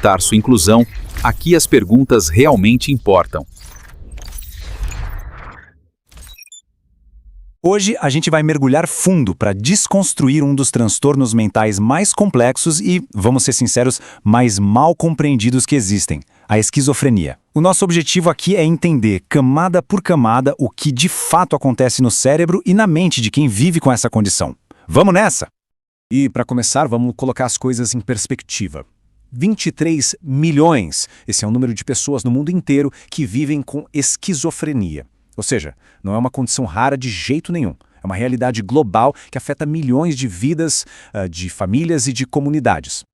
facilitar sua inclusão, aqui as perguntas realmente importam. Hoje a gente vai mergulhar fundo para desconstruir um dos transtornos mentais mais complexos e, vamos ser sinceros, mais mal compreendidos que existem, a esquizofrenia. O nosso objetivo aqui é entender, camada por camada, o que de fato acontece no cérebro e na mente de quem vive com essa condição. Vamos nessa! E, para começar, vamos colocar as coisas em perspectiva. 23 milhões, esse é o número de pessoas no mundo inteiro que vivem com esquizofrenia. Ou seja, não é uma condição rara de jeito nenhum. É uma realidade global que afeta milhões de vidas, de famílias e de comunidades.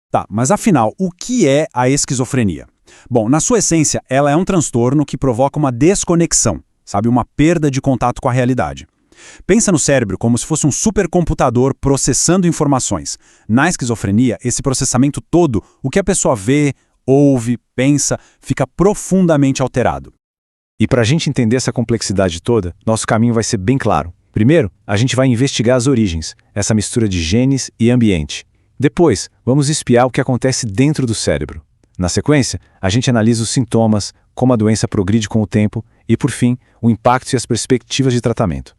Tá, mas afinal, o que é a esquizofrenia? Bom, na sua essência, ela é um transtorno que provoca uma desconexão, sabe, uma perda de contato com a realidade. Pensa no cérebro como se fosse um supercomputador processando informações. Na esquizofrenia, esse processamento todo, o que a pessoa vê, ouve, pensa, fica profundamente alterado. E para a gente entender essa complexidade toda, nosso caminho vai ser bem claro. Primeiro, a gente vai investigar as origens, essa mistura de genes e ambiente. Depois, vamos espiar o que acontece dentro do cérebro. Na sequência, a gente analisa os sintomas, como a doença progride com o tempo e, por fim, o impacto e as perspectivas de tratamento.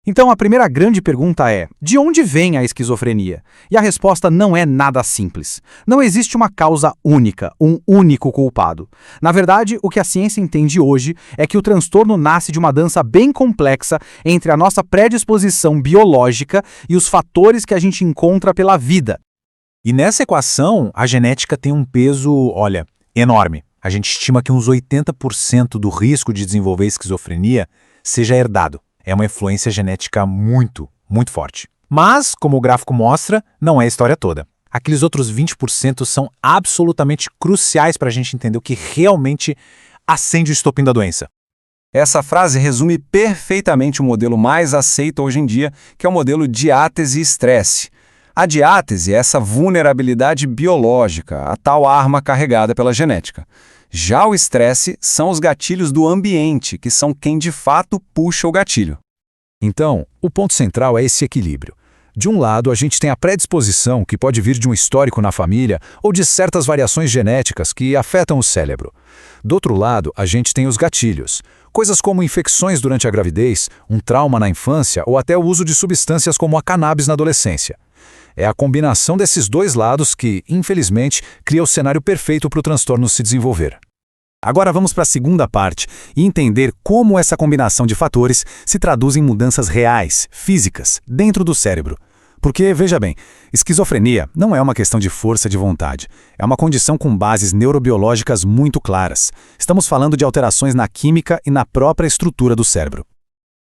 Então a primeira grande pergunta é: de onde vem a esquizofrenia? E a resposta não é nada simples. Não existe uma causa única, um único culpado. Na verdade, o que a ciência entende hoje é que o transtorno nasce de uma dança bem complexa entre a nossa predisposição biológica e os fatores que a gente encontra pela vida. E nessa equação, a genética tem um peso, enorme. A gente estima que uns 80% do risco de desenvolver esquizofrenia seja herdado. É uma influência genética muito, muito forte. Mas, como o gráfico mostra, não é a história toda. Aqueles outros 20% são absolutamente cruciais para a gente entender o que realmente acende o estopim da doença. Essa frase resume perfeitamente o modelo mais aceito hoje em dia, que é o modelo diátese-estresse. A diátese é essa vulnerabilidade biológica, a tal arma carregada pela genética. Já o estresse são os gatilhos do ambiente, que são quem de fato puxa o gatilho. Então, o ponto central é esse equilíbrio. De um lado, a gente tem a predisposição, que pode vir de um histórico na família ou de certas variações genéticas que afetam o cérebro. Do outro lado, a gente tem os gatilhos. Coisas como infecções durante a gravidez, um trauma na infância ou até o uso de substâncias como a cannabis na adolescência. É a combinação desses dois lados que, infelizmente, cria o cenário perfeito para o transtorno se desenvolver. Agora vamos para a segunda parte e entender como essa combinação de fatores se traduz em mudanças reais, físicas, dentro do cérebro. Porque, veja bem, esquizofrenia não é uma questão de força de vontade. É uma condição com bases neurobiológicas muito claras. Estamos falando de alterações na química e na própria estrutura do cérebro.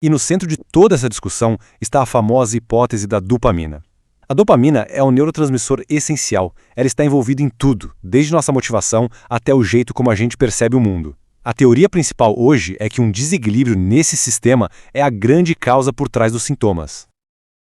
E no centro de toda essa discussão está a famosa hipótese da dopamina. A dopamina é um neurotransmissor essencial. Ela está envolvida em tudo, desde nossa motivação até o jeito como a gente percebe o mundo. A teoria principal hoje é que um desequilíbrio nesse sistema é a grande causa por trás dos sintomas.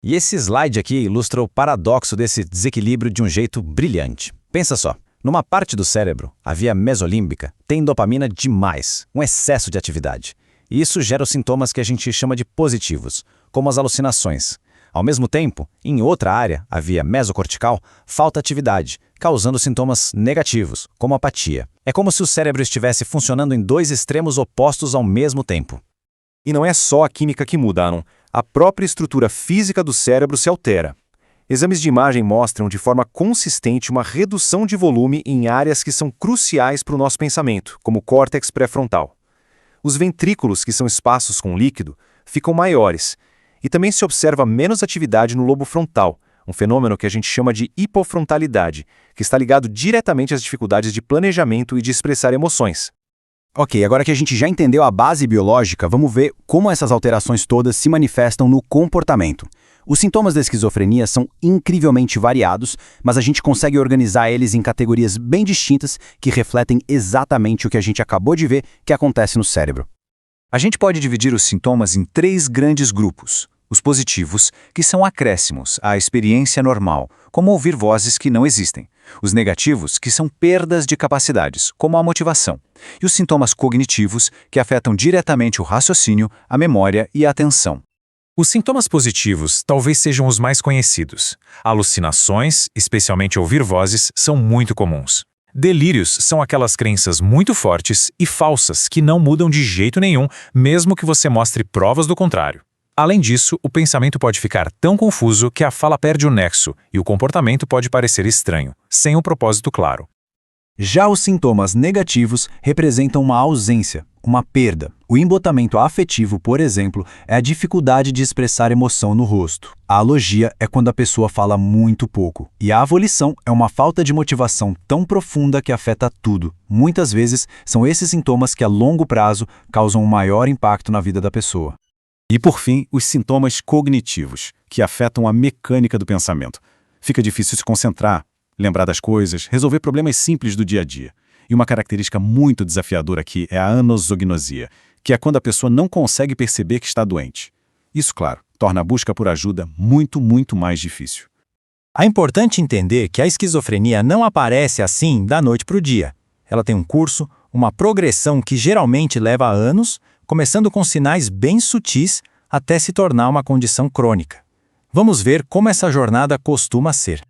E esse slide aqui ilustra o paradoxo desse desequilíbrio de um jeito brilhante. Pensa só, numa parte do cérebro, a via mesolímbica, tem dopamina demais, um excesso de atividade. E isso gera os sintomas que a gente chama de positivos, como as alucinações. Ao mesmo tempo, em outra área, a via mesocortical, falta atividade, causando sintomas negativos, como apatia. É como se o cérebro estivesse funcionando em dois extremos opostos ao mesmo tempo. E não é só a química que muda, Aaron. A própria estrutura física do cérebro se altera. Exames de imagem mostram de forma consistente uma redução de volume em áreas que são cruciais para o nosso pensamento, como o córtex pré-frontal. Os ventrículos, que são espaços com líquido, ficam maiores, e também se observa menos atividade no lobo frontal, um fenômeno que a gente chama de hipofrontalidade, que está ligado diretamente às dificuldades de planejamento e de expressar emoções. Ok, agora que a gente já entendeu a base biológica, vamos ver como essas alterações todas se manifestam no comportamento. Os sintomas da esquizofrenia são incrivelmente variados, mas a gente consegue organizar eles em categorias bem distintas que refletem exatamente o que a gente acabou de ver que acontece no cérebro. A gente pode dividir os sintomas em 3 grandes grupos. Os positivos, que são acréscimos à experiência normal, como ouvir vozes que não existem. Os negativos, que são perdas de capacidades, como a motivação. E os sintomas cognitivos, que afetam diretamente o raciocínio, a memória e a atenção. Os sintomas positivos talvez sejam os mais conhecidos. Alucinações, especialmente ouvir vozes, são muito comuns. Delírios são aquelas crenças muito fortes e falsas que não mudam de jeito nenhum, mesmo que você mostre provas do contrário. Além disso, o pensamento pode ficar tão confuso que a fala perde o nexo e o comportamento pode parecer estranho, sem um propósito claro. Já os sintomas negativos representam uma ausência, uma perda. O embotamento afetivo, por exemplo, é a dificuldade de expressar emoção no rosto. A alogia é quando a pessoa fala muito pouco. E a avolição é uma falta de motivação tão profunda que afeta tudo. Muitas vezes, são esses sintomas que a longo prazo causam um maior impacto na vida da pessoa. E por fim, os sintomas cognitivos, que afetam a mecânica do pensamento. Fica difícil se concentrar, lembrar das coisas, resolver problemas simples do dia a dia. E uma característica muito desafiadora aqui é a anosognosia, que é quando a pessoa não consegue perceber que está doente. Isso, claro, torna a busca por ajuda muito mais difícil. É importante entender que a esquizofrenia não aparece assim da noite para o dia. Ela tem um curso, uma progressão que geralmente leva anos, começando com sinais bem sutis até se tornar uma condição crônica. Vamos ver como essa jornada costuma ser.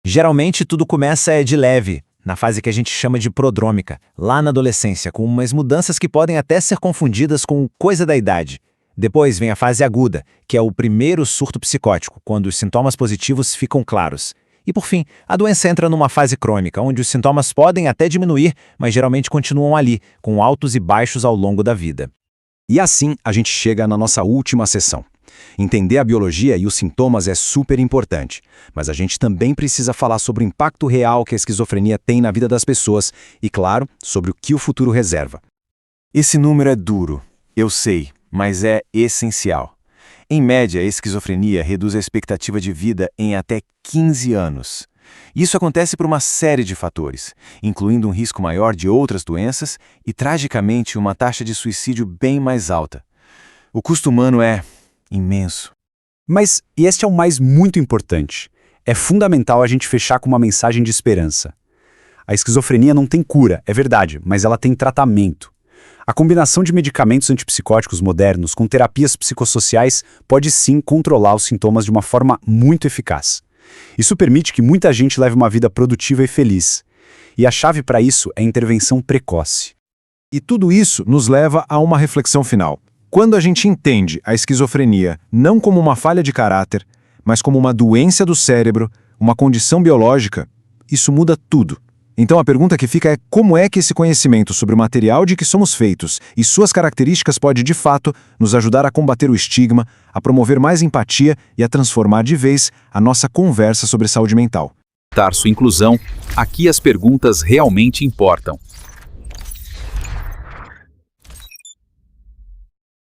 Geralmente tudo começa de leve, na fase que a gente chama de prodrômica, lá na adolescência, com umas mudanças que podem até ser confundidas com coisa da idade. Depois vem a fase aguda, que é o primeiro surto psicótico, quando os sintomas positivos ficam claros. E por fim, a doença entra numa fase crônica, onde os sintomas podem até diminuir, mas geralmente continuam ali, com altos e baixos ao longo da vida. E assim a gente chega na nossa última sessão. Entender a biologia e os sintomas é super importante, mas a gente também precisa falar sobre o impacto real que a esquizofrenia tem na vida das pessoas e, claro, sobre o que o futuro reserva. Esse número é duro, eu sei, mas é essencial. Em média, a esquizofrenia reduz a expectativa de vida em até 15 anos. Isso acontece por uma série de fatores, incluindo um risco maior de outras doenças e, tragicamente, uma taxa de suicídio bem mais alta. O custo humano é imenso. Mas, e este é o mais muito importante, é fundamental a gente fechar com uma mensagem de esperança. A esquizofrenia não tem cura, é verdade, mas ela tem tratamento. A combinação de medicamentos antipsicóticos modernos com terapias psicossociais pode sim controlar os sintomas de uma forma muito eficaz. Isso permite que muita gente leve uma vida produtiva e feliz. E a chave para isso é a intervenção precoce. E tudo isso nos leva a uma reflexão final. Quando a gente entende a esquizofrenia não como uma falha de caráter, mas como uma doença do cérebro, uma condição biológica, isso muda tudo. Então a pergunta que fica é como é que esse conhecimento sobre o material de que somos feitos e suas características pode, de fato, nos ajudar a combater o estigma, a promover mais empatia e a transformar de vez a nossa conversa sobre saúde mental. Tarso Inclusão, aqui as perguntas realmente importam.